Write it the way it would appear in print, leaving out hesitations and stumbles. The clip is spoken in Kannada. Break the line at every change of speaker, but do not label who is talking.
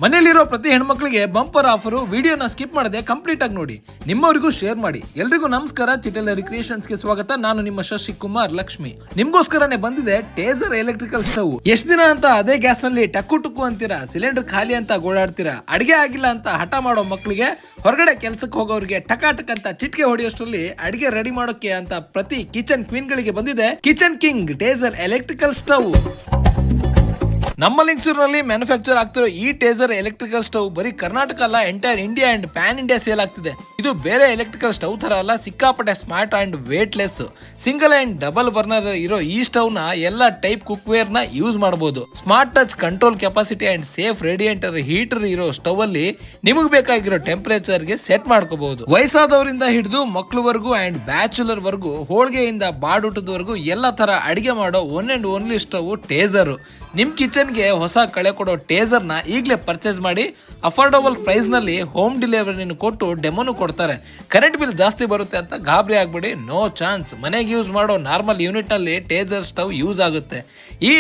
ಮನೆಯಲ್ಲಿರೋ ಪ್ರತಿ ಹೆಣ್ಮಕ್ಳಿಗೆ ಬಂಪರ್ ಆಫರ್. ವಿಡಿಯೋನ ಸ್ಕಿಪ್ ಮಾಡದೆ ಕಂಪ್ಲೀಟ್ ಆಗಿ ನೋಡಿ, ನಿಮ್ಮವರಿಗೂ ಶೇರ್ ಮಾಡಿ. ಎಲ್ರಿಗೂ ನಮಸ್ಕಾರ, ಚಿಟೆಲರಿ ಕ್ರಿಯೇಷನ್ಸ್ಗೆ ಸ್ವಾಗತ. ನಾನು ನಿಮ್ಮ ಶಶಿಕುಮಾರ್ ಲಕ್ಷ್ಮಿ. ನಿಮ್ಗೋಸ್ಕರನೇ ಬಂದಿದೆ ಟೇಸರ್ ಎಲೆಕ್ಟ್ರಿಕಲ್ ಸ್ಟವ್. ಎಷ್ಟು ದಿನ ಅಂತ ಅದೇ ಗ್ಯಾಸ್ ನಲ್ಲಿ ಟಕ್ಕು ಟುಕ್ಕು ಅಂತೀರಾ, ಸಿಲಿಂಡರ್ ಖಾಲಿ ಅಂತ ಗೋಳಾಡ್ತೀರಾ, ಅಡಿಗೆ ಆಗಿಲ್ಲ ಅಂತ ಹಠ ಮಾಡೋ ಮಕ್ಕಳಿಗೆ, ಹೊರಗಡೆ ಕೆಲ್ಸಕ್ಕೆ ಹೋಗೋರಿಗೆ ಟಕಾಟಕ್ ಅಂತ ಚಿಟ್ಕೆ ಹೊಡೆಯೋಷ್ಟರಲ್ಲಿ ಅಡಿಗೆ ರೆಡಿ ಮಾಡೋಕೆ ಅಂತ ಪ್ರತಿ ಕಿಚನ್ ಕ್ವೀನ್ ಗಳಿಗೆ ಬಂದಿದೆ ಕಿಚನ್ ಕಿಂಗ್ ಟೇಸರ್ ಎಲೆಕ್ಟ್ರಿಕಲ್ ಸ್ಟವ್. ನಮ್ಮ ಲಿಂಗ್ಸೂರಿನಲ್ಲಿ ಮ್ಯಾನುಫ್ಯಾಕ್ಚರ್ ಆಗ್ತಿರೋ ಈ ಟೇಸರ್ ಎಲೆಕ್ಟ್ರಿಕಲ್ ಸ್ಟವ್ ಬರೀ ಕರ್ನಾಟಕ ಅಲ್ಲ, entire India and PAN India sale ಆಗ್ತಿದೆ. ಇದು ಬೇರೆ ಎಲೆಕ್ಟ್ರಿಕಲ್ ಸ್ಟವ್ ತರ ಅಲ್ಲ, ಸಿಕ್ಕಾಪಟ್ಟೆ smart and weightless. Single and double burner ಇರೋ ಈ ಸ್ಟವ್ ನ ಎಲ್ಲ ಟೈಪ್ ಕುಕ್ ವೇರ್ ನ ಯೂಸ್ ಮಾಡಬಹುದು. Smart touch control capacity and safe radiator heater ಇರೋ ಸ್ಟವ್ ಅಲ್ಲಿ ನಿಮಗೆ ಬೇಕಾಗಿರೋ ಟೆಂಪರೇಚರ್ ಗೆ ಸೆಟ್ ಮಾಡ್ಕೋಬಹುದು. ವಯಸ್ಸಾದವರಿಂದ ಹಿಡಿದು ಮಕ್ಕಳವರೆಗೂ ಅಂಡ್ ಬ್ಯಾಚುಲರ್ ವರ್ಗೂ, ಹೋಳಿಗೆಯಿಂದ ಬಾಡೂಟದವರೆಗೂ ಎಲ್ಲ ತರ ಅಡಿಗೆ ಮಾಡೋ ಒನ್ ಅಂಡ್ ಓನ್ಲಿ ಸ್ಟವ್ ಟೇಸರ್. ನಿಮ್ ಕಿಚನ್ಗೆ ಹೊಸ ಕಳೆ ಕೊಡೋ ಟೇಸರ್ ನ ಈಗಲೇ ಪರ್ಚೇಸ್ ಮಾಡಿ. ಅಫೋರ್ಡಬಲ್ ಪ್ರೈಸ್ ನಲ್ಲಿ ಹೋಮ್ ಡೆಲಿವರಿ ಕೊಟ್ಟು ಡೆಮೋನು ಕೊಡ್ತಾರೆ. ಕರೆಂಟ್ ಬಿಲ್ ಜಾಸ್ತಿ ಬರುತ್ತೆ ಅಂತ ಗಾಬರಿ ಆಗ್ಬೇಡಿ, ನೋ ಚಾನ್ಸ್. ಮನೆಗೆ ಯೂಸ್ ಮಾಡೋ ನಾರ್ಮಲ್ ಯೂನಿಟ್ ನಲ್ಲಿ ಟೇಸರ್ ಸ್ಟವ್ ಯೂಸ್ ಆಗುತ್ತೆ. ಈ